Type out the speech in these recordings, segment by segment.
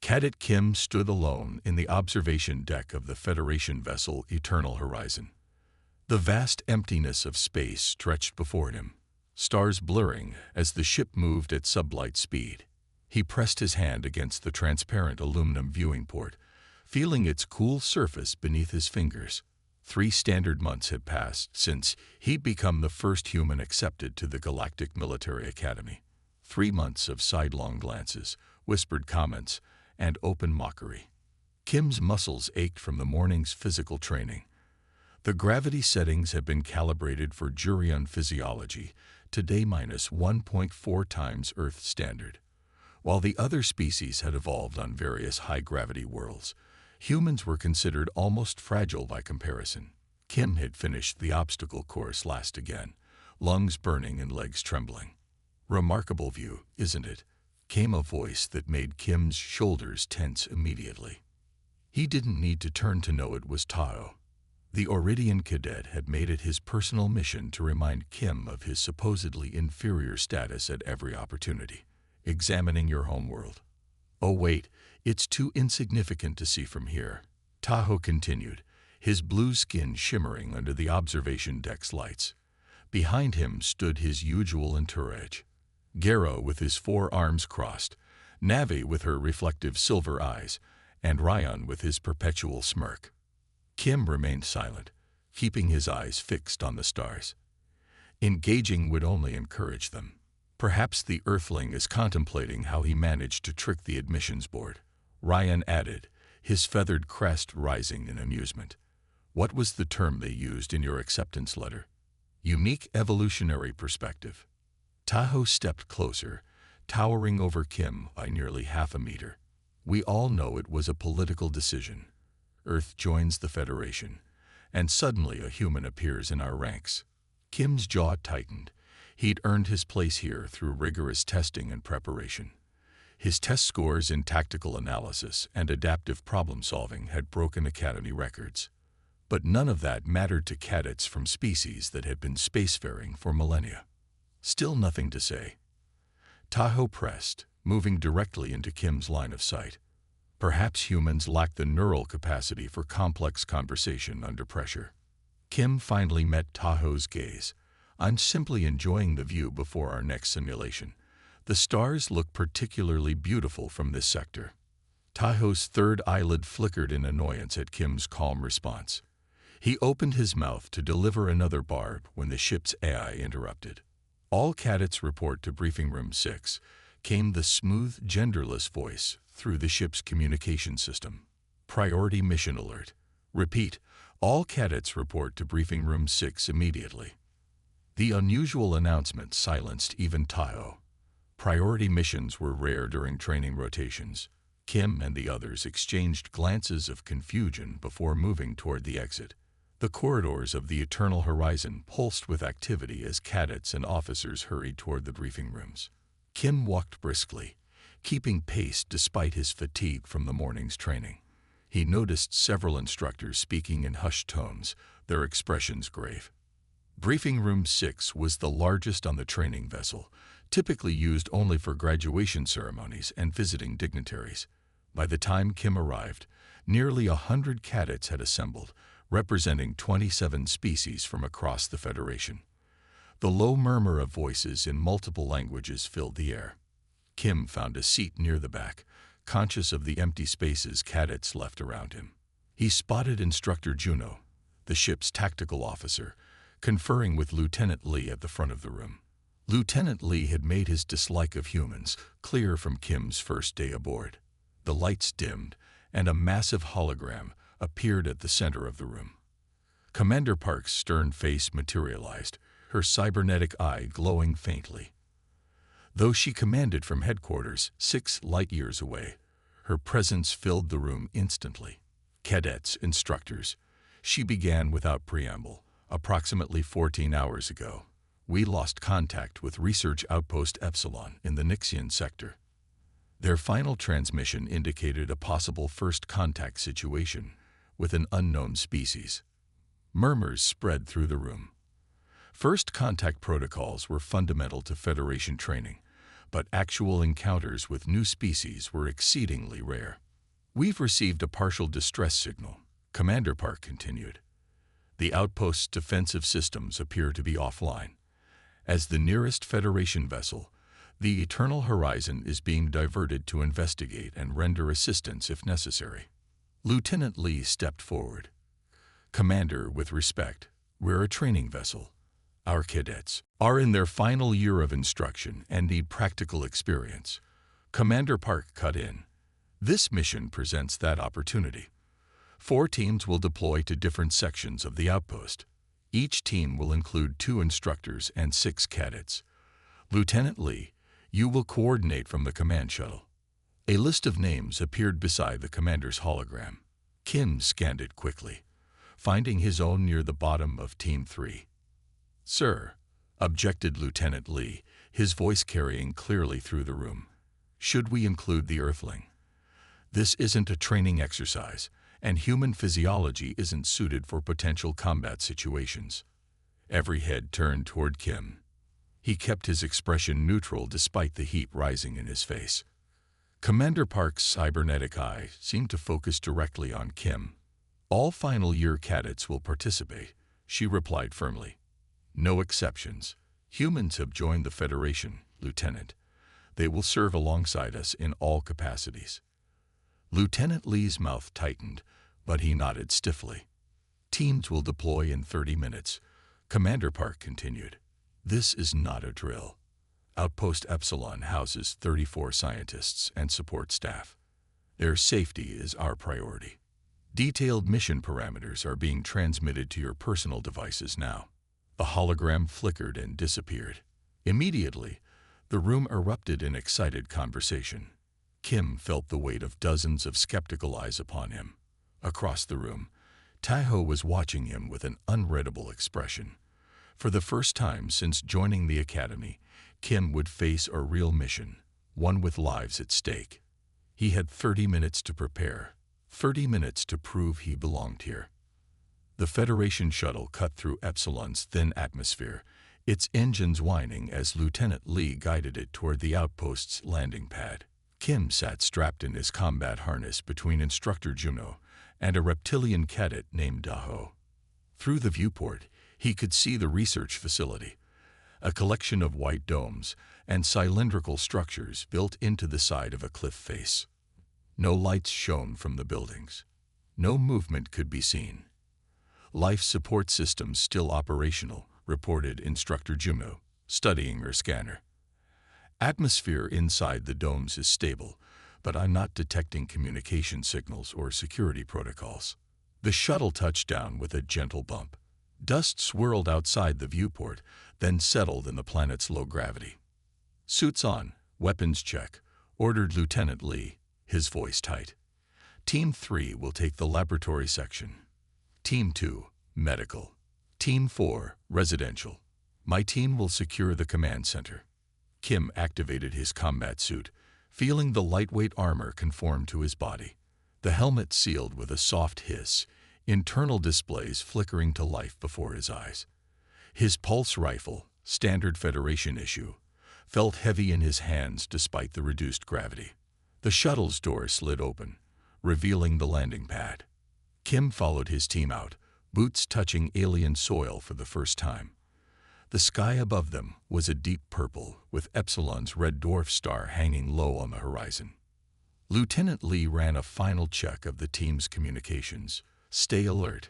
Cadet Kim stood alone in the observation deck of the Federation vessel Eternal Horizon. The vast emptiness of space stretched before him, stars blurring as the ship moved at sublight speed. He pressed his hand against the transparent aluminum viewing port, feeling its cool surface beneath his fingers. 3 standard months had passed since he'd become the first human accepted to the Galactic Military Academy. 3 months of sidelong glances, whispered comments, and open mockery. Kim's muscles ached from the morning's physical training. The gravity settings had been calibrated for Jurian physiology, today minus 1.4 times Earth standard. While the other species had evolved on various high-gravity worlds, humans were considered almost fragile by comparison. Kim had finished the obstacle course last again, lungs burning and legs trembling. "Remarkable view, isn't it?" came a voice that made Kim's shoulders tense immediately. He didn't need to turn to know it was Tahoe. The Oridian cadet had made it his personal mission to remind Kim of his supposedly inferior status at every opportunity. "Examining your homeworld." "Oh wait, it's too insignificant to see from here," Tahoe continued, his blue skin shimmering under the observation deck's lights. Behind him stood his usual entourage. Gero with his 4 arms crossed, Navi with her reflective silver eyes, and Ryan with his perpetual smirk. Kim remained silent, keeping his eyes fixed on the stars. Engaging would only encourage them. "Perhaps the Earthling is contemplating how he managed to trick the admissions board," Ryan added, his feathered crest rising in amusement. "What was the term they used in your acceptance letter?" "Unique evolutionary perspective." Tahoe stepped closer, towering over Kim by nearly half a meter. "We all know it was a political decision. Earth joins the Federation, and suddenly a human appears in our ranks." Kim's jaw tightened. He'd earned his place here through rigorous testing and preparation. His test scores in tactical analysis and adaptive problem-solving had broken Academy records. But none of that mattered to cadets from species that had been spacefaring for millennia. Still nothing to say. Tahoe pressed, moving directly into Kim's line of sight. Perhaps humans lack the neural capacity for complex conversation under pressure. Kim finally met Tahoe's gaze. "I'm simply enjoying the view before our next simulation. The stars look particularly beautiful from this sector." Tahoe's third eyelid flickered in annoyance at Kim's calm response. He opened his mouth to deliver another barb when the ship's AI interrupted. "All cadets report to Briefing Room 6, came the smooth, genderless voice through the ship's communication system. "Priority mission alert. Repeat, all cadets report to Briefing Room 6 immediately." The unusual announcement silenced even Tahoe. Priority missions were rare during training rotations. Kim and the others exchanged glances of confusion before moving toward the exit. The corridors of the Eternal Horizon pulsed with activity as cadets and officers hurried toward the briefing rooms. Kim walked briskly, keeping pace despite his fatigue from the morning's training. He noticed several instructors speaking in hushed tones, their expressions grave. Briefing Room 6 was the largest on the training vessel, typically used only for graduation ceremonies and visiting dignitaries. By the time Kim arrived, nearly 100 cadets had assembled, representing 27 species from across the Federation. The low murmur of voices in multiple languages filled the air. Kim found a seat near the back, conscious of the empty spaces cadets left around him. He spotted Instructor Juno, the ship's tactical officer, conferring with Lieutenant Lee at the front of the room. Lieutenant Lee had made his dislike of humans clear from Kim's first day aboard. The lights dimmed, and a massive hologram appeared at the center of the room. Commander Park's stern face materialized, her cybernetic eye glowing faintly. Though she commanded from headquarters 6 light-years away, her presence filled the room instantly. "Cadets, instructors," she began without preamble, "approximately 14 hours ago, we lost contact with Research Outpost Epsilon in the Nixian sector. Their final transmission indicated a possible first contact situation with an unknown species." Murmurs spread through the room. First contact protocols were fundamental to Federation training, but actual encounters with new species were exceedingly rare. "We've received a partial distress signal," Commander Park continued. "The outpost's defensive systems appear to be offline. As the nearest Federation vessel, the Eternal Horizon is being diverted to investigate and render assistance if necessary." Lieutenant Lee stepped forward. "Commander, with respect, we're a training vessel. Our cadets are in their final year of instruction and need practical experience." Commander Park cut in. "This mission presents that opportunity. 4 teams will deploy to different sections of the outpost. Each team will include 2 instructors and 6 cadets. Lieutenant Lee, you will coordinate from the command shuttle." A list of names appeared beside the commander's hologram. Kim scanned it quickly, finding his own near the bottom of Team 3. "Sir," objected Lieutenant Lee, his voice carrying clearly through the room, "should we include the Earthling? This isn't a training exercise, and human physiology isn't suited for potential combat situations." Every head turned toward Kim. He kept his expression neutral despite the heat rising in his face. Commander Park's cybernetic eye seemed to focus directly on Kim. "All final-year cadets will participate," she replied firmly. "No exceptions. Humans have joined the Federation, Lieutenant. They will serve alongside us in all capacities." Lieutenant Lee's mouth tightened, but he nodded stiffly. "Teams will deploy in 30 minutes," Commander Park continued. "This is not a drill. Outpost Epsilon houses 34 scientists and support staff. Their safety is our priority. Detailed mission parameters are being transmitted to your personal devices now." The hologram flickered and disappeared. Immediately, the room erupted in excited conversation. Kim felt the weight of dozens of skeptical eyes upon him. Across the room, Taiho was watching him with an unreadable expression. For the first time since joining the academy, Kim would face a real mission, one with lives at stake. He had 30 minutes to prepare, 30 minutes to prove he belonged here. The Federation shuttle cut through Epsilon's thin atmosphere, its engines whining as Lieutenant Lee guided it toward the outpost's landing pad. Kim sat strapped in his combat harness between Instructor Juno and a reptilian cadet named Daho. Through the viewport, he could see the research facility, a collection of white domes and cylindrical structures built into the side of a cliff face. No lights shone from the buildings. No movement could be seen. "Life support systems still operational," reported Instructor Juno, studying her scanner. "Atmosphere inside the domes is stable, but I'm not detecting communication signals or security protocols." The shuttle touched down with a gentle bump. Dust swirled outside the viewport, then settled in the planet's low gravity. "Suits on, weapons check," ordered Lieutenant Lee, his voice tight. "Team 3 will take the laboratory section. Team 2, medical. Team 4, residential. My team will secure the command center." Kim activated his combat suit, feeling the lightweight armor conform to his body. The helmet sealed with a soft hiss, internal displays flickering to life before his eyes. His pulse rifle, standard Federation issue, felt heavy in his hands despite the reduced gravity. The shuttle's door slid open, revealing the landing pad. Kim followed his team out, boots touching alien soil for the first time. The sky above them was a deep purple, with Epsilon's red dwarf star hanging low on the horizon. Lieutenant Lee ran a final check of the team's communications. "Stay alert.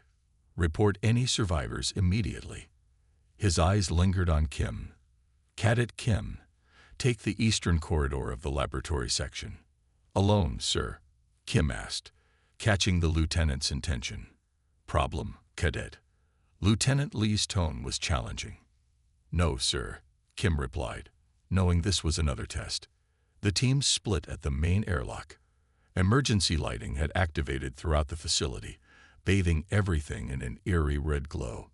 Report any survivors immediately." His eyes lingered on Kim. "Cadet Kim, take the eastern corridor of the laboratory section." "Alone, sir?" Kim asked, catching the lieutenant's intention. "Problem, Cadet?" Lieutenant Lee's tone was challenging. "No, sir," Kim replied, knowing this was another test. The team split at the main airlock. Emergency lighting had activated throughout the facility, bathing everything in an eerie red glow.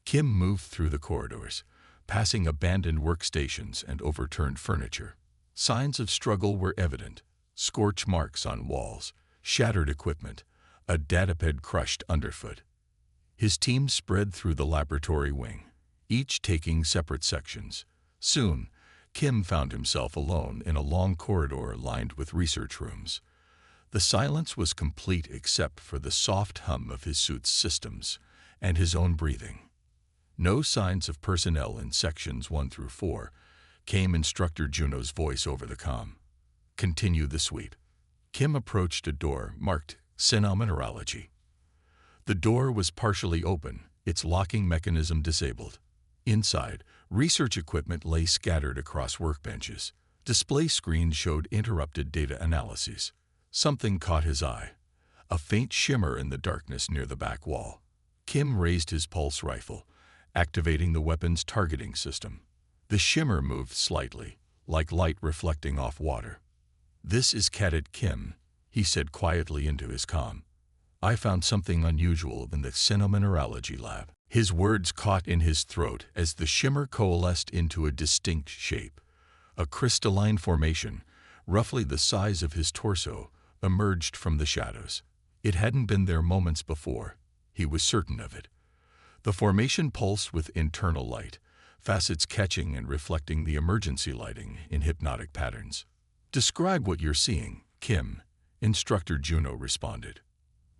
Kim moved through the corridors, passing abandoned workstations and overturned furniture. Signs of struggle were evident: scorch marks on walls, shattered equipment, a datapad crushed underfoot. His team spread through the laboratory wing, each taking separate sections. Soon, Kim found himself alone in a long corridor lined with research rooms. The silence was complete except for the soft hum of his suit's systems and his own breathing. No signs of personnel in sections 1 through 4, came Instructor Juno's voice over the comm. Continue the sweep. Kim approached a door marked Xenomineralogy. The door was partially open, its locking mechanism disabled. Inside, research equipment lay scattered across workbenches. Display screens showed interrupted data analyses. Something caught his eye, a faint shimmer in the darkness near the back wall. Kim raised his pulse rifle, activating the weapon's targeting system. The shimmer moved slightly, like light reflecting off water. "This is Cadet Kim," he said quietly into his comm. "I found something unusual in the Xenomineralogy lab." His words caught in his throat as the shimmer coalesced into a distinct shape. A crystalline formation, roughly the size of his torso, emerged from the shadows. It hadn't been there moments before. He was certain of it. The formation pulsed with internal light, facets catching and reflecting the emergency lighting in hypnotic patterns. "Describe what you're seeing, Kim," Instructor Juno responded.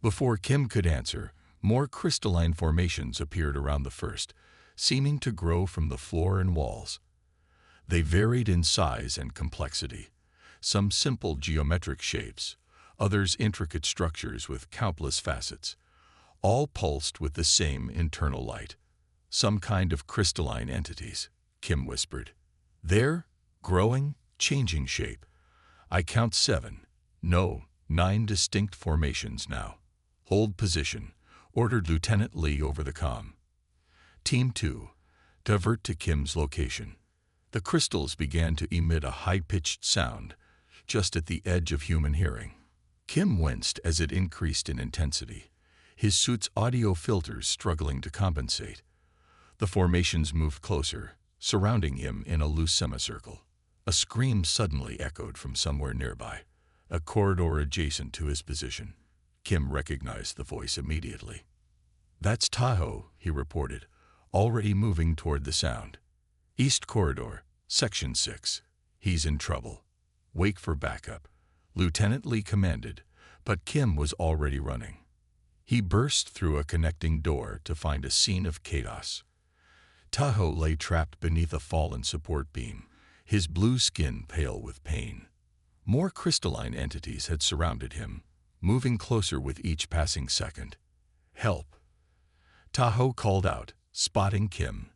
Before Kim could answer, more crystalline formations appeared around the first, seeming to grow from the floor and walls. They varied in size and complexity, some simple geometric shapes, others intricate structures with countless facets, all pulsed with the same internal light. "Some kind of crystalline entities," Kim whispered. "They're growing, changing shape. I count 7, no, 9 distinct formations now. Hold position," ordered Lieutenant Lee over the comm. Team 2, divert to Kim's location. The crystals began to emit a high-pitched sound, just at the edge of human hearing. Kim winced as it increased in intensity, his suit's audio filters struggling to compensate. The formations moved closer, surrounding him in a loose semicircle. A scream suddenly echoed from somewhere nearby, a corridor adjacent to his position. Kim recognized the voice immediately. "That's Tahoe," he reported, already moving toward the sound. "East Corridor, Section 6. He's in trouble. Wake for backup," Lieutenant Lee commanded, but Kim was already running. He burst through a connecting door to find a scene of chaos. Tahoe lay trapped beneath a fallen support beam, his blue skin pale with pain. More crystalline entities had surrounded him, moving closer with each passing second. "Help!" Tahoe called out, spotting Kim.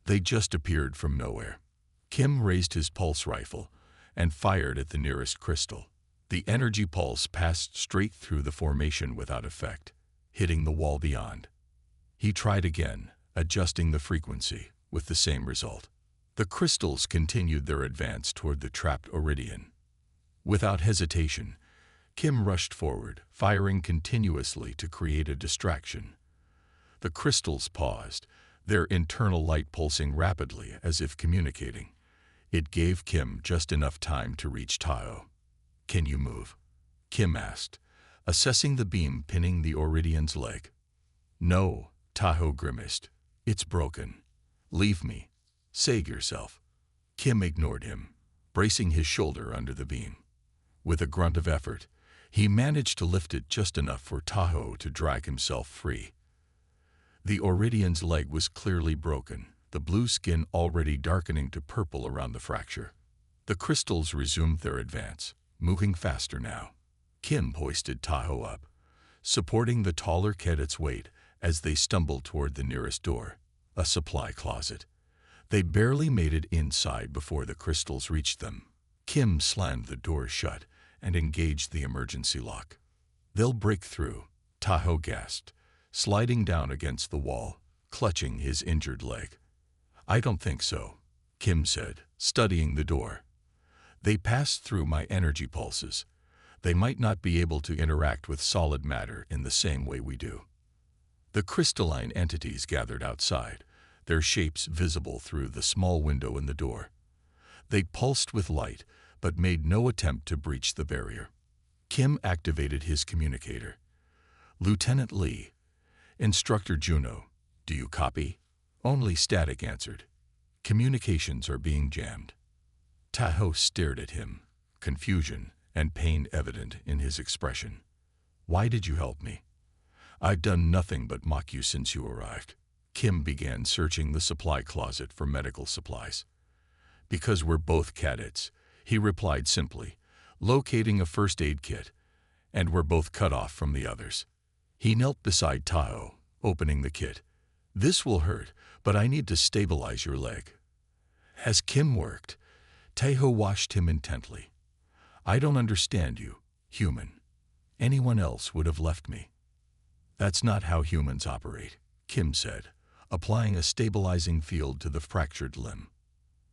They just appeared from nowhere. Kim raised his pulse rifle and fired at the nearest crystal. The energy pulse passed straight through the formation without effect, hitting the wall beyond. He tried again, adjusting the frequency, with the same result. The crystals continued their advance toward the trapped Iridian. Without hesitation, Kim rushed forward, firing continuously to create a distraction. The crystals paused, their internal light pulsing rapidly as if communicating. It gave Kim just enough time to reach Tahoe. "Can you move?" Kim asked, assessing the beam pinning the Iridian's leg. "No," Tahoe grimaced. "It's broken. Leave me. Save yourself." Kim ignored him, bracing his shoulder under the beam. With a grunt of effort, he managed to lift it just enough for Tahoe to drag himself free. The Iridian's leg was clearly broken, the blue skin already darkening to purple around the fracture. The crystals resumed their advance, moving faster now. Kim hoisted Tahoe up, supporting the taller cadet's weight as they stumbled toward the nearest door, a supply closet. They barely made it inside before the crystals reached them. Kim slammed the door shut and engaged the emergency lock. "They'll break through," Tahoe gasped, sliding down against the wall, clutching his injured leg. "I don't think so," Kim said, studying the door. "They pass through my energy pulses. They might not be able to interact with solid matter in the same way we do." The crystalline entities gathered outside, their shapes visible through the small window in the door. They pulsed with light, but made no attempt to breach the barrier. Kim activated his communicator. "Lieutenant Lee, Instructor Juno, do you copy?" Only static answered. "Communications are being jammed." Tahoe stared at him, confusion and pain evident in his expression. "Why did you help me?" "I've done nothing but mock you since you arrived." Kim began searching the supply closet for medical supplies. "Because we're both cadets," he replied simply, locating a first aid kit, "and we're both cut off from the others." He knelt beside Tahoe, opening the kit. "This will hurt, but I need to stabilize your leg." As Kim worked, Tahoe watched him intently. "I don't understand you, human. Anyone else would have left me." "That's not how humans operate," Kim said, applying a stabilizing field to the fractured limb.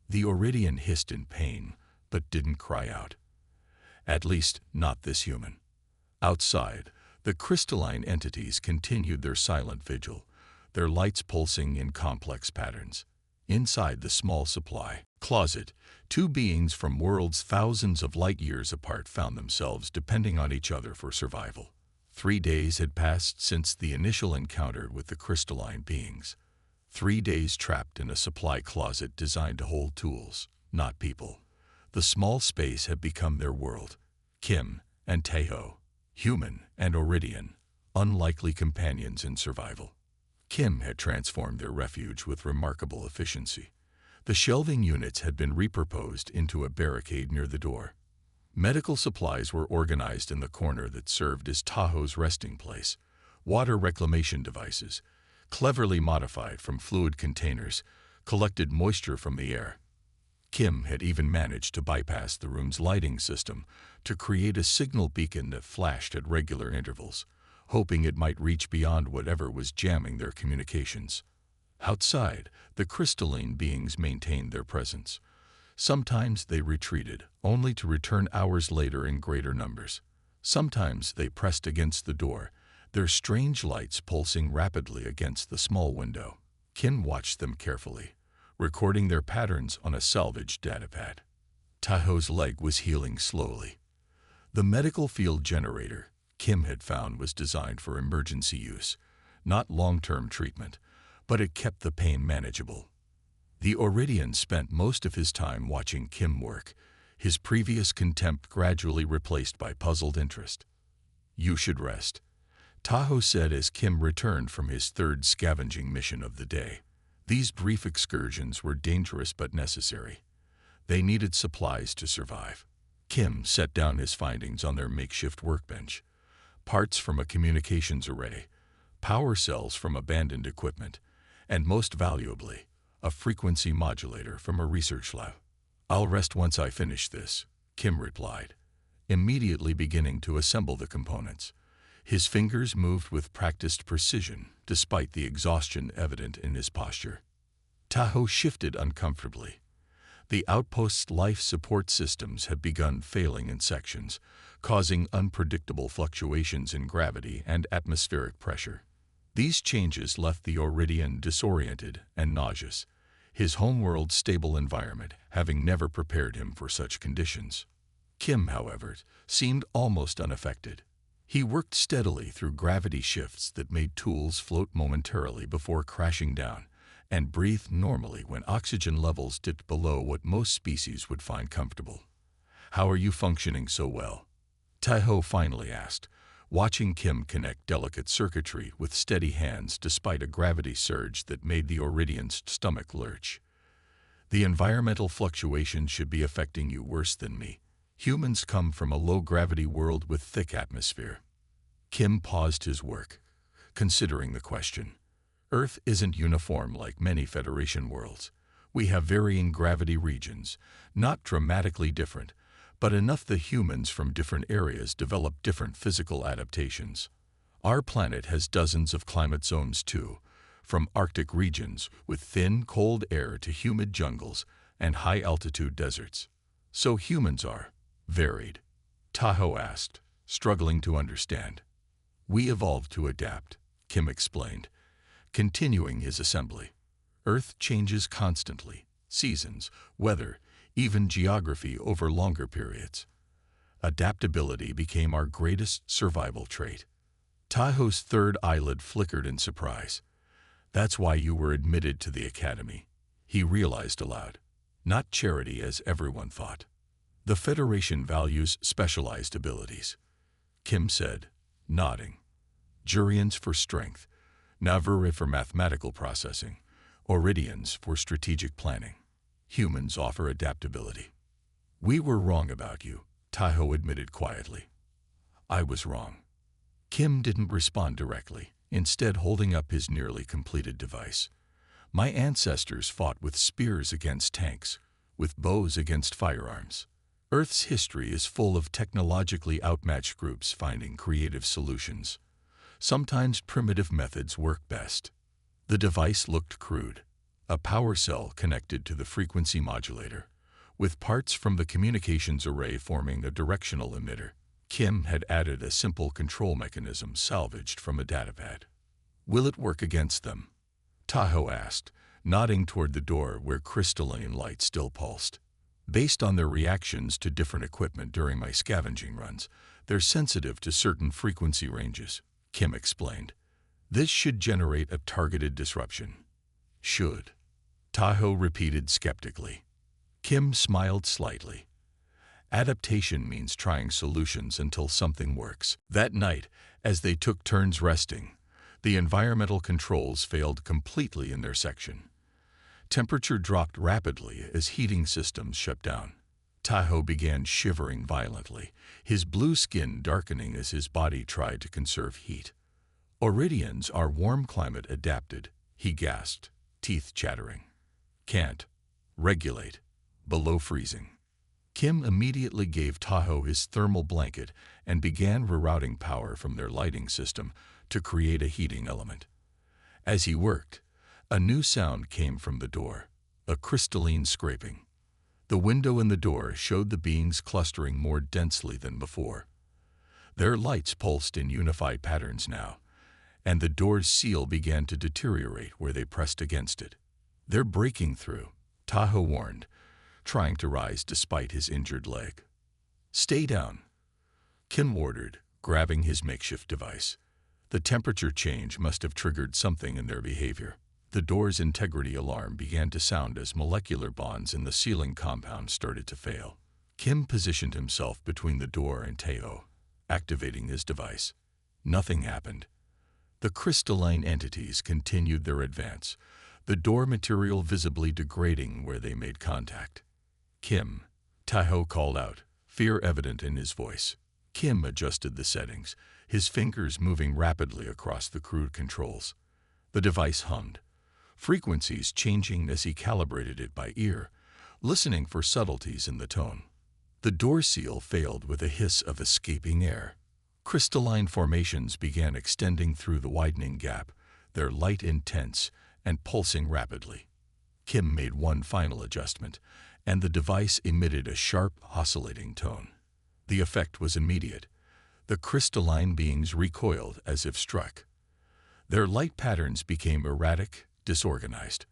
The Oridian hissed in pain, but didn't cry out. At least, not this human. Outside, the crystalline entities continued their silent vigil, their lights pulsing in complex patterns. Inside the small supply closet, two beings from worlds thousands of light years apart found themselves depending on each other for survival. 3 days had passed since the initial encounter with the crystalline beings. 3 days trapped in a supply closet designed to hold tools, not people. The small space had become their world. Kim and Tahoe, human and Oridian, unlikely companions in survival. Kim had transformed their refuge with remarkable efficiency. The shelving units had been repurposed into a barricade near the door. Medical supplies were organized in the corner that served as Tahoe's resting place. Water reclamation devices, cleverly modified from fluid containers, collected moisture from the air. Kim had even managed to bypass the room's lighting system to create a signal beacon that flashed at regular intervals, hoping it might reach beyond whatever was jamming their communications. Outside, the crystalline beings maintained their presence. Sometimes they retreated, only to return hours later in greater numbers. Sometimes they pressed against the door, their strange lights pulsing rapidly against the small window. Kim watched them carefully, recording their patterns on a salvaged datapad. Tahoe's leg was healing slowly. The medical field generator Kim had found was designed for emergency use, not long-term treatment, but it kept the pain manageable. The Oridian spent most of his time watching Kim work, his previous contempt gradually replaced by puzzled interest. "You should rest," Tahoe said as Kim returned from his third scavenging mission of the day. These brief excursions were dangerous but necessary. They needed supplies to survive. Kim set down his findings on their makeshift workbench. Parts from a communications array, power cells from abandoned equipment, and most valuably, a frequency modulator from a research lab. "I'll rest once I finish this," Kim replied, immediately beginning to assemble the components. His fingers moved with practiced precision, despite the exhaustion evident in his posture. Tahoe shifted uncomfortably. The outpost's life support systems had begun failing in sections, causing unpredictable fluctuations in gravity and atmospheric pressure. These changes left the Oridian disoriented and nauseous, his homeworld's stable environment having never prepared him for such conditions. Kim, however, seemed almost unaffected. He worked steadily through gravity shifts that made tools float momentarily before crashing down, and breathed normally when oxygen levels dipped below what most species would find comfortable. "How are you functioning so well?" Tahoe finally asked, watching Kim connect delicate circuitry with steady hands despite a gravity surge that made the Oridian's stomach lurch. "The environmental fluctuations should be affecting you worse than me. Humans come from a low-gravity world with thick atmosphere." Kim paused his work, considering the question. Earth isn't uniform like many Federation worlds. We have varying gravity regions, not dramatically different, but enough that humans from different areas develop different physical adaptations. Our planet has dozens of climate zones too, from Arctic regions with thin, cold air to humid jungles and high-altitude deserts. So humans are varied. Tahoe asked, struggling to understand. "We evolved to adapt," Kim explained, continuing his assembly. "Earth changes constantly, seasons, weather, even geography over longer periods. Adaptability became our greatest survival trait." Tahoe's third eyelid flickered in surprise. "That's why you were admitted to the academy," he realized aloud. not charity as everyone thought. The Federation values specialized abilities, Kim said, nodding. Jurians for strength, Navuri for mathematical processing, Oridians for strategic planning. Humans offer adaptability. We were wrong about you, Taiho admitted quietly. I was wrong. Kim didn't respond directly, instead holding up his nearly completed device. My ancestors fought with spears against tanks, with bows against firearms. Earth's history is full of technologically outmatched groups finding creative solutions. Sometimes primitive methods work best. The device looked crude, a power cell connected to the frequency modulator, with parts from the communications array forming a directional emitter. Kim had added a simple control mechanism salvaged from a datapad. Will it work against them? Taiho asked, nodding toward the door where crystalline light still pulsed. Based on their reactions to different equipment during my scavenging runs, they're sensitive to certain frequency ranges, Kim explained. This should generate a targeted disruption. Should. Taiho repeated skeptically. Kim smiled slightly. Adaptation means trying solutions until something works. That night, as they took turns resting, the environmental controls failed completely in their section. Temperature dropped rapidly as heating systems shut down. Taiho began shivering violently, his blue skin darkening as his body tried to conserve heat. Oridians are warm climate adapted, he gasped, teeth chattering. Can't. Regulate. Below freezing. Kim immediately gave Taiho his thermal blanket and began rerouting power from their lighting system to create a heating element. As he worked, a new sound came from the door, a crystalline scraping. The window in the door showed the beings clustering more densely than before. Their lights pulsed in unified patterns now, and the door's seal began to deteriorate where they pressed against it. They're breaking through, Taiho warned, trying to rise despite his injured leg. Stay down, Kim ordered, grabbing his makeshift device. The temperature change must have triggered something in their behavior. The door's integrity alarm began to sound as molecular bonds in the sealing compound started to fail. Kim positioned himself between the door and Taiho, activating his device. Nothing happened. The crystalline entities continued their advance, the door material visibly degrading where they made contact. Kim, Taiho called out, fear evident in his voice. Kim adjusted the settings, his fingers moving rapidly across the crude controls. The device hummed, frequencies changing as he calibrated it by ear, listening for subtleties in the tone. The door seal failed with a hiss of escaping air. Crystalline formations began extending through the widening gap, their light intense and pulsing rapidly. Kim made one final adjustment, and the device emitted a sharp, oscillating tone. The effect was immediate. The crystalline beings recoiled as if struck. Their light patterns became erratic, disorganized.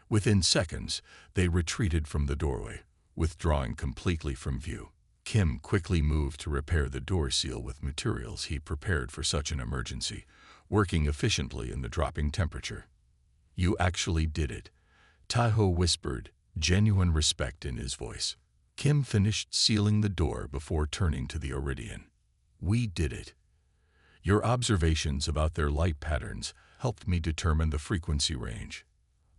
Within seconds, they retreated from the doorway, withdrawing completely from view. Kim quickly moved to repair the door seal with materials he prepared for such an emergency, working efficiently in the dropping temperature. You actually did it, Taiho whispered, genuine respect in his voice. Kim finished sealing the door before turning to the Oridian. We did it. Your observations about their light patterns helped me determine the frequency range.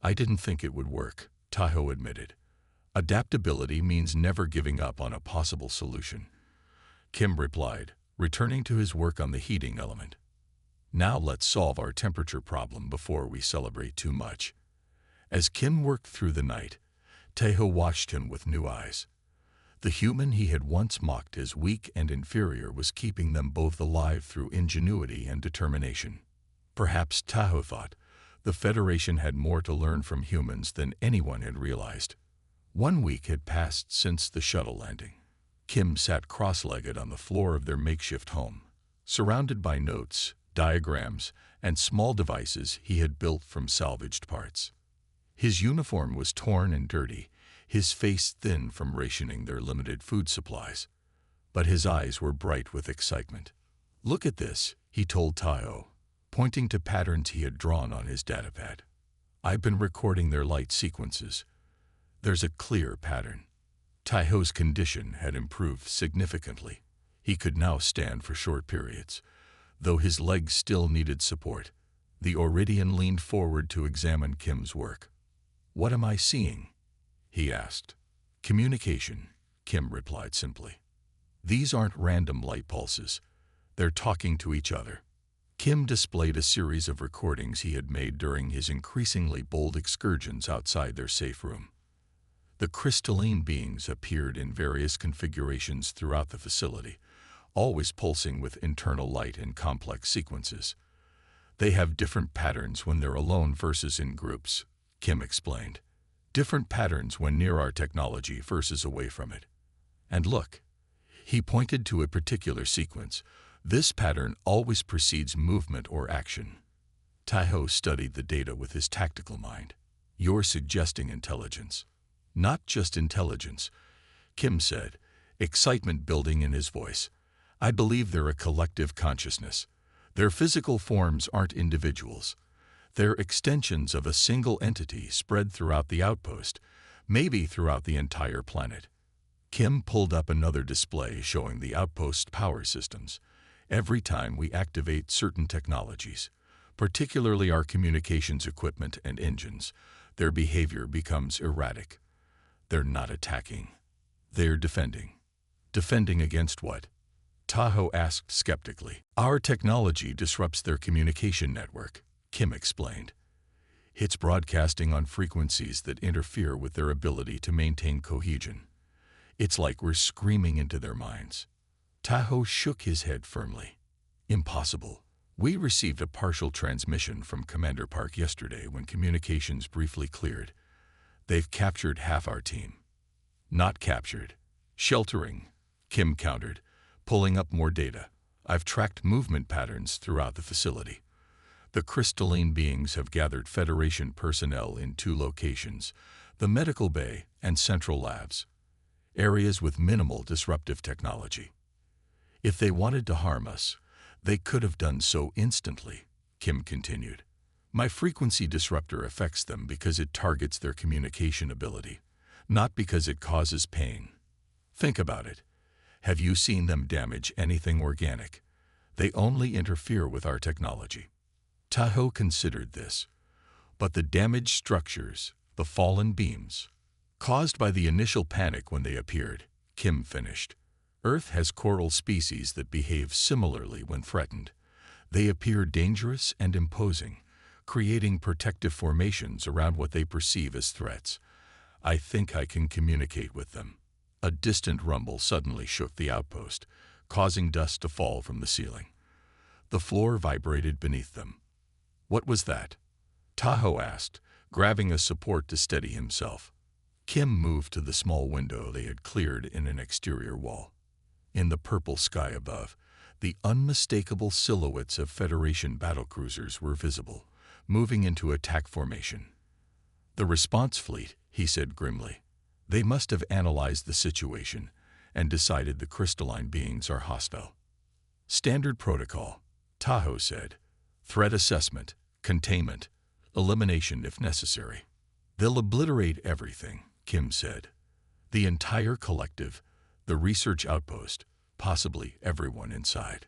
I didn't think it would work, Taiho admitted. Adaptability means never giving up on a possible solution. Kim replied, returning to his work on the heating element. Now let's solve our temperature problem before we celebrate too much. As Kim worked through the night, Taiho watched him with new eyes. The human he had once mocked as weak and inferior was keeping them both alive through ingenuity and determination. Perhaps, Taiho thought, the Federation had more to learn from humans than anyone had realized. 1 week had passed since the shuttle landing. Kim sat cross-legged on the floor of their makeshift home, surrounded by notes, diagrams, and small devices he had built from salvaged parts. His uniform was torn and dirty, his face thin from rationing their limited food supplies. But his eyes were bright with excitement. Look at this, he told Taiho, pointing to patterns he had drawn on his datapad. I've been recording their light sequences. There's a clear pattern. Taiho's condition had improved significantly. He could now stand for short periods, though his legs still needed support. The Oridian leaned forward to examine Kim's work. "What am I seeing?" he asked. "Communication," Kim replied simply. "These aren't random light pulses. They're talking to each other." Kim displayed a series of recordings he had made during his increasingly bold excursions outside their safe room. The crystalline beings appeared in various configurations throughout the facility, always pulsing with internal light in complex sequences. "They have different patterns when they're alone versus in groups," Kim explained. "Different patterns when near our technology versus away from it. And look," he pointed to a particular sequence. "This pattern always precedes movement or action." Taiho studied the data with his tactical mind. "You're suggesting intelligence." "Not just intelligence," Kim said, excitement building in his voice. "I believe they're a collective consciousness. Their physical forms aren't individuals. They're extensions of a single entity spread throughout the outpost, maybe throughout the entire planet." Kim pulled up another display showing the outpost's power systems. "Every time we activate certain technologies, particularly our communications equipment and engines, their behavior becomes erratic. They're not attacking. They're defending." "Defending against what?" Taiho asked skeptically. "Our technology disrupts their communication network," Kim explained. "It's broadcasting on frequencies that interfere with their ability to maintain cohesion. It's like we're screaming into their minds." Taiho shook his head firmly. "Impossible. We received a partial transmission from Commander Park yesterday when communications briefly cleared. They've captured half our team." "Not captured. Sheltering," Kim countered, pulling up more data. "I've tracked movement patterns throughout the facility. The crystalline beings have gathered Federation personnel in 2 locations, the medical bay and central labs, areas with minimal disruptive technology. If they wanted to harm us, they could have done so instantly," Kim continued. "My frequency disruptor affects them because it targets their communication ability, not because it causes pain. Think about it. Have you seen them damage anything organic? They only interfere with our technology." Taiho considered this. "But the damaged structures, the fallen beams, caused by the initial panic when they appeared," Kim finished. "Earth has coral species that behave similarly when threatened. They appear dangerous and imposing, creating protective formations around what they perceive as threats. I think I can communicate with them." A distant rumble suddenly shook the outpost, causing dust to fall from the ceiling. The floor vibrated beneath them. "What was that?" Taiho asked, grabbing a support to steady himself. Kim moved to the small window they had cleared in an exterior wall. In the purple sky above, the unmistakable silhouettes of Federation battlecruisers were visible, moving into attack formation. "The response fleet," he said grimly. "They must have analyzed the situation and decided the crystalline beings are hostile." "Standard protocol," Taiho said. "Threat assessment, containment, elimination if necessary." "They'll obliterate everything," Kim said. "The entire collective, the research outpost, possibly everyone inside."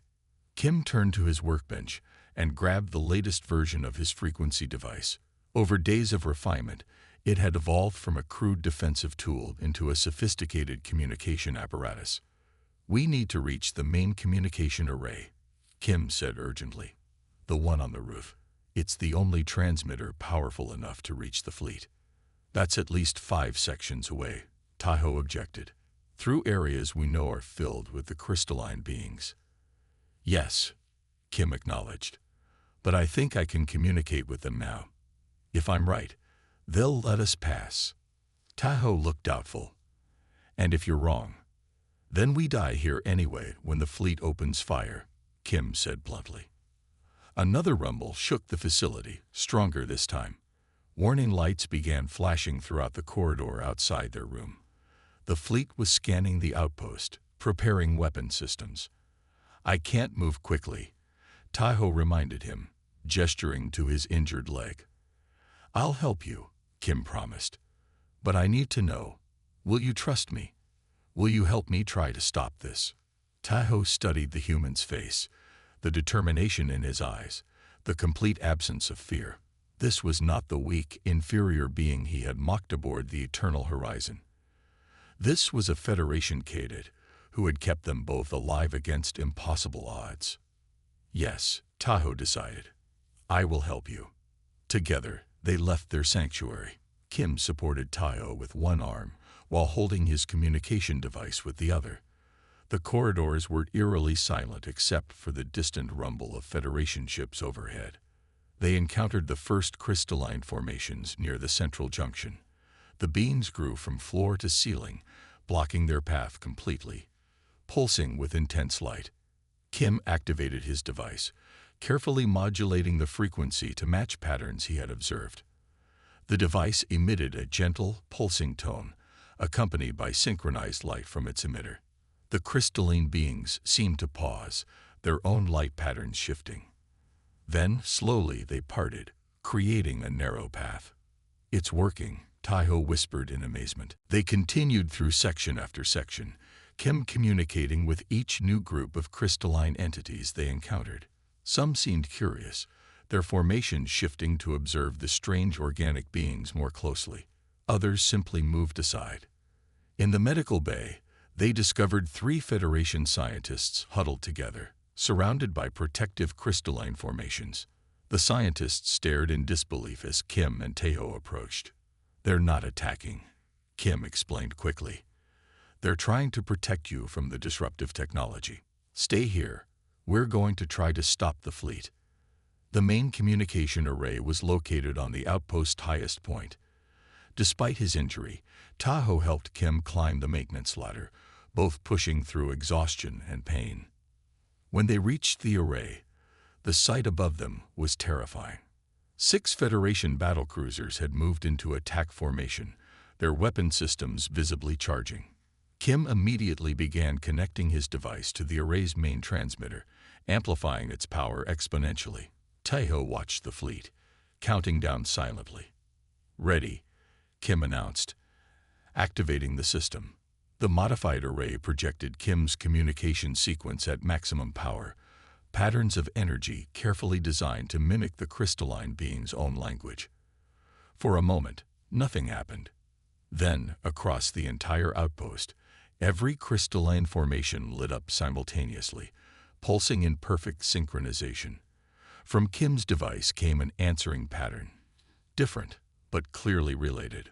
Kim turned to his workbench and grabbed the latest version of his frequency device. Over days of refinement, it had evolved from a crude defensive tool into a sophisticated communication apparatus. "We need to reach the main communication array," Kim said urgently. "The one on the roof. It's the only transmitter powerful enough to reach the fleet." "That's at least 5 sections away," Taiho objected. "Through areas we know are filled with the crystalline beings." "Yes," Kim acknowledged. "But I think I can communicate with them now. If I'm right, they'll let us pass." Taiho looked doubtful. "And if you're wrong, then we die here anyway when the fleet opens fire," Kim said bluntly. Another rumble shook the facility, stronger this time. Warning lights began flashing throughout the corridor outside their room. The fleet was scanning the outpost, preparing weapon systems. "I can't move quickly," Taiho reminded him, gesturing to his injured leg. "I'll help you," Kim promised. But I need to know, will you trust me? Will you help me try to stop this? Tahoe studied the human's face, the determination in his eyes, the complete absence of fear. This was not the weak, inferior being he had mocked aboard the Eternal Horizon. This was a Federation cadet who had kept them both alive against impossible odds. Yes, Tahoe decided. I will help you. Together, they left their sanctuary. Kim supported Tahoe with one arm, while holding his communication device with the other. The corridors were eerily silent except for the distant rumble of Federation ships overhead. They encountered the first crystalline formations near the central junction. The beams grew from floor to ceiling, blocking their path completely, pulsing with intense light. Kim activated his device, carefully modulating the frequency to match patterns he had observed. The device emitted a gentle, pulsing tone, accompanied by synchronized light from its emitter. The crystalline beings seemed to pause, their own light patterns shifting. Then, slowly, they parted, creating a narrow path. It's working, Tahoe whispered in amazement. They continued through section after section, Kim communicating with each new group of crystalline entities they encountered. Some seemed curious, their formation shifting to observe the strange organic beings more closely. Others simply moved aside. In the medical bay, they discovered 3 Federation scientists huddled together, surrounded by protective crystalline formations. The scientists stared in disbelief as Kim and Tahoe approached. They're not attacking, Kim explained quickly. They're trying to protect you from the disruptive technology. Stay here. We're going to try to stop the fleet. The main communication array was located on the outpost's highest point. Despite his injury, Tahoe helped Kim climb the maintenance ladder, both pushing through exhaustion and pain. When they reached the array, the sight above them was terrifying. 6 Federation battlecruisers had moved into attack formation, their weapon systems visibly charging. Kim immediately began connecting his device to the array's main transmitter, amplifying its power exponentially. Tahoe watched the fleet, counting down silently. Ready, Kim announced, activating the system. The modified array projected Kim's communication sequence at maximum power, patterns of energy carefully designed to mimic the crystalline being's own language. For a moment, nothing happened. Then, across the entire outpost, every crystalline formation lit up simultaneously, pulsing in perfect synchronization. From Kim's device came an answering pattern, different but clearly related.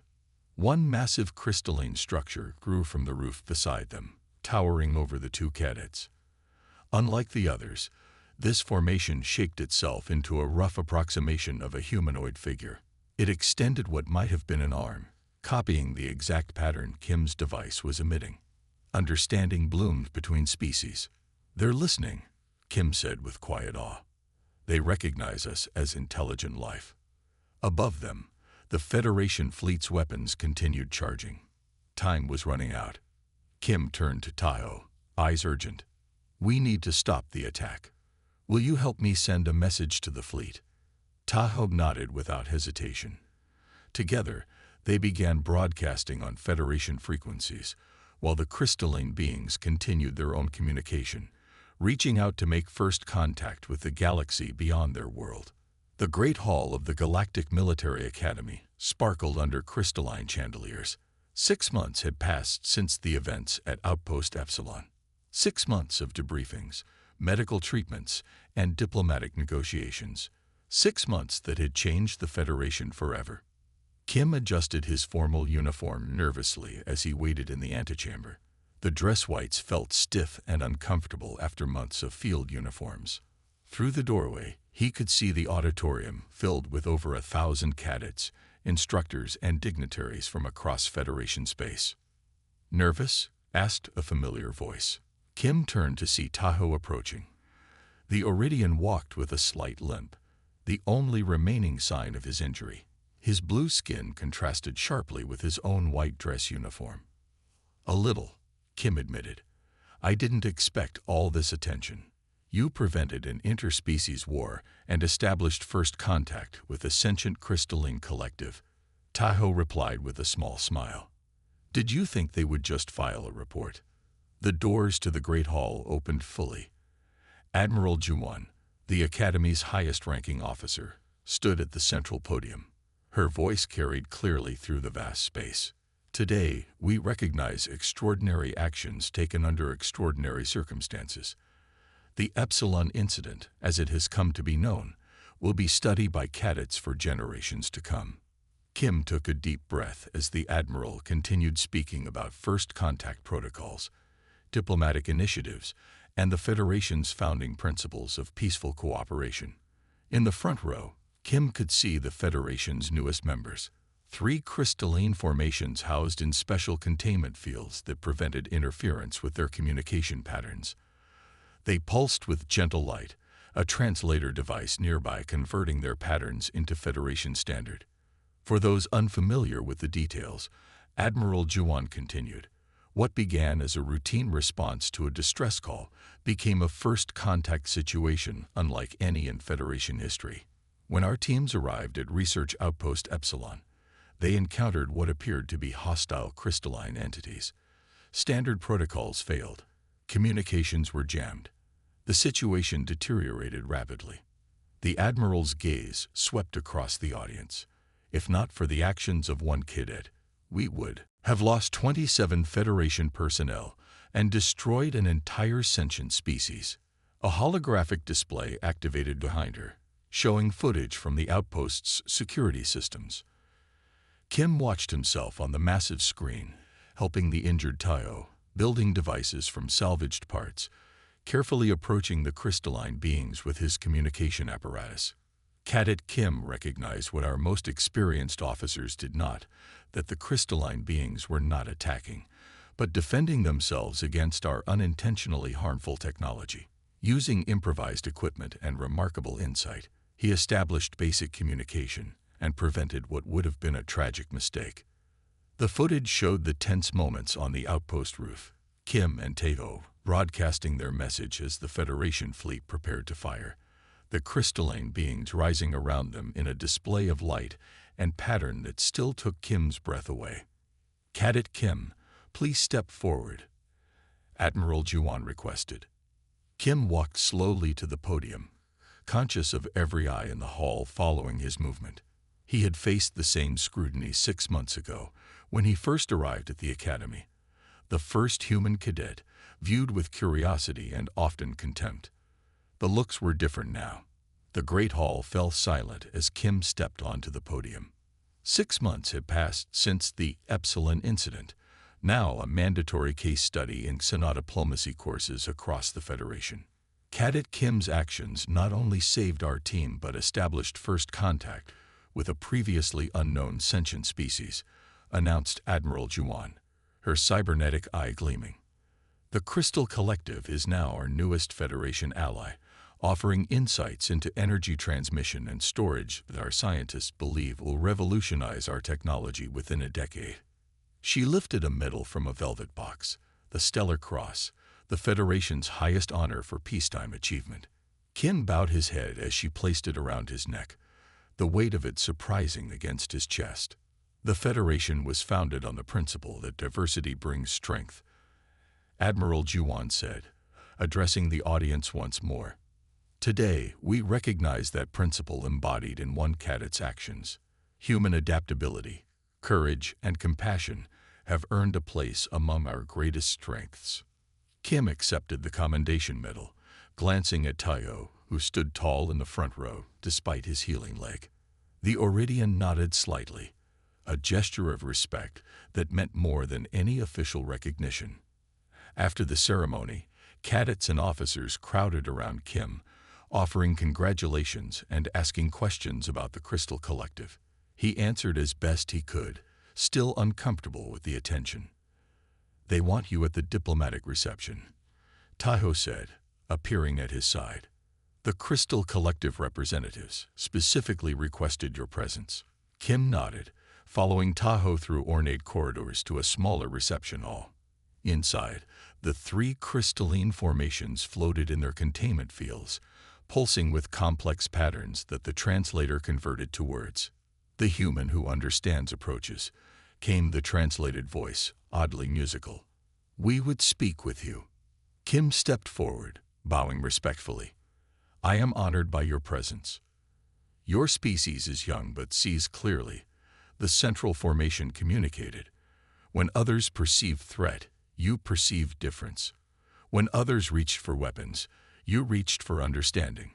One massive crystalline structure grew from the roof beside them, towering over the 2 cadets. Unlike the others, this formation shaped itself into a rough approximation of a humanoid figure. It extended what might have been an arm, copying the exact pattern Kim's device was emitting. Understanding bloomed between species. They're listening, Kim said with quiet awe. They recognize us as intelligent life. Above them, the Federation fleet's weapons continued charging. Time was running out. Kim turned to Tahoe, eyes urgent. We need to stop the attack. Will you help me send a message to the fleet? Tahoe nodded without hesitation. Together, they began broadcasting on Federation frequencies, while the crystalline beings continued their own communication, reaching out to make first contact with the galaxy beyond their world. The Great Hall of the Galactic Military Academy sparkled under crystalline chandeliers. 6 months had passed since the events at Outpost Epsilon. 6 months of debriefings, medical treatments, and diplomatic negotiations. 6 months that had changed the Federation forever. Kim adjusted his formal uniform nervously as he waited in the antechamber. The dress whites felt stiff and uncomfortable after months of field uniforms. Through the doorway, he could see the auditorium filled with over 1,000 cadets, instructors, and dignitaries from across Federation space. Nervous? Asked a familiar voice. Kim turned to see Tahoe approaching. The Iridian walked with a slight limp, the only remaining sign of his injury. His blue skin contrasted sharply with his own white dress uniform. A little, Kim admitted. I didn't expect all this attention. You prevented an interspecies war and established first contact with a sentient crystalline collective. Tahoe replied with a small smile. Did you think they would just file a report? The doors to the Great Hall opened fully. Admiral Juwan, the Academy's highest-ranking officer, stood at the central podium. Her voice carried clearly through the vast space. Today, we recognize extraordinary actions taken under extraordinary circumstances. The Epsilon incident, as it has come to be known, will be studied by cadets for generations to come. Kim took a deep breath as the Admiral continued speaking about first contact protocols, diplomatic initiatives, and the Federation's founding principles of peaceful cooperation. In the front row, Kim could see the Federation's newest members, 3 crystalline formations housed in special containment fields that prevented interference with their communication patterns. They pulsed with gentle light, a translator device nearby converting their patterns into Federation standard. For those unfamiliar with the details, Admiral Juwan continued. What began as a routine response to a distress call became a first contact situation unlike any in Federation history. When our teams arrived at Research Outpost Epsilon, they encountered what appeared to be hostile crystalline entities. Standard protocols failed. Communications were jammed. The situation deteriorated rapidly. The Admiral's gaze swept across the audience. If not for the actions of one cadet, we would have lost 27 Federation personnel and destroyed an entire sentient species. A holographic display activated behind her, showing footage from the outpost's security systems. Kim watched himself on the massive screen, helping the injured Tayo, building devices from salvaged parts, carefully approaching the crystalline beings with his communication apparatus. Cadet Kim recognized what our most experienced officers did not, that the crystalline beings were not attacking, but defending themselves against our unintentionally harmful technology. Using improvised equipment and remarkable insight, he established basic communication and prevented what would have been a tragic mistake. The footage showed the tense moments on the outpost roof, Kim and Tayo broadcasting their message as the Federation fleet prepared to fire, the crystalline beings rising around them in a display of light and pattern that still took Kim's breath away. Cadet Kim, please step forward, Admiral Juwan requested. Kim walked slowly to the podium, conscious of every eye in the hall following his movement. He had faced the same scrutiny 6 months ago when he first arrived at the Academy, the first human cadet, viewed with curiosity and often contempt. The looks were different now. The Great Hall fell silent as Kim stepped onto the podium. 6 months had passed since the Epsilon incident, now a mandatory case study in xenodiplomacy courses across the Federation. Cadet Kim's actions not only saved our team but established first contact with a previously unknown sentient species, announced Admiral Juwan, her cybernetic eye gleaming. The Crystal Collective is now our newest Federation ally, offering insights into energy transmission and storage that our scientists believe will revolutionize our technology within a decade. She lifted a medal from a velvet box, the Stellar Cross, the Federation's highest honor for peacetime achievement. Kim bowed his head as she placed it around his neck, the weight of it surprising against his chest. The Federation was founded on the principle that diversity brings strength, Admiral Juwan said, addressing the audience once more. Today, we recognize that principle embodied in one cadet's actions. Human adaptability, courage, and compassion have earned a place among our greatest strengths. Kim accepted the commendation medal, glancing at Tayo, who stood tall in the front row despite his healing leg. The Oridian nodded slightly, a gesture of respect that meant more than any official recognition. After the ceremony, cadets and officers crowded around Kim, offering congratulations and asking questions about the Crystal Collective. He answered as best he could, still uncomfortable with the attention. "They want you at the diplomatic reception," Tahoe said, appearing at his side. "The Crystal Collective representatives specifically requested your presence." Kim nodded, following Tahoe through ornate corridors to a smaller reception hall. Inside, the 3 crystalline formations floated in their containment fields, pulsing with complex patterns that the translator converted to words. The human who understands approaches, came the translated voice, oddly musical. We would speak with you. Kim stepped forward, bowing respectfully. I am honored by your presence. Your species is young but sees clearly. The central formation communicated. When others perceive threat, you perceive difference. When others reached for weapons, you reached for understanding.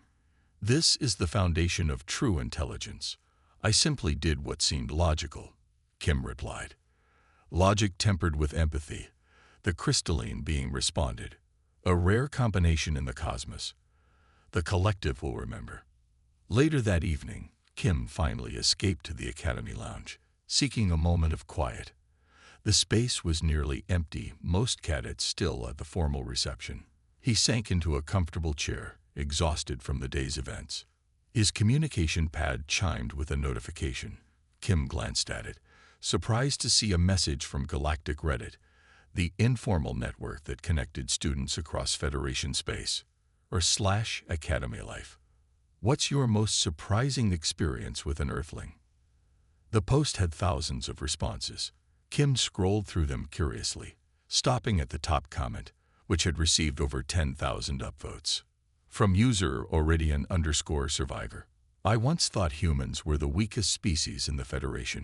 This is the foundation of true intelligence. I simply did what seemed logical, Kim replied. Logic tempered with empathy, the crystalline being responded. A rare combination in the cosmos. The collective will remember. Later that evening, Kim finally escaped to the Academy Lounge, seeking a moment of quiet. The space was nearly empty, most cadets still at the formal reception. He sank into a comfortable chair, exhausted from the day's events. His communication pad chimed with a notification. Kim glanced at it, surprised to see a message from Galactic Reddit, the informal network that connected students across Federation space, or /Academy Life. What's your most surprising experience with an Earthling? The post had thousands of responses. Kim scrolled through them curiously, stopping at the top comment, which had received over 10,000 upvotes. From user Oridian_Survivor. I once thought humans were the weakest species in the Federation.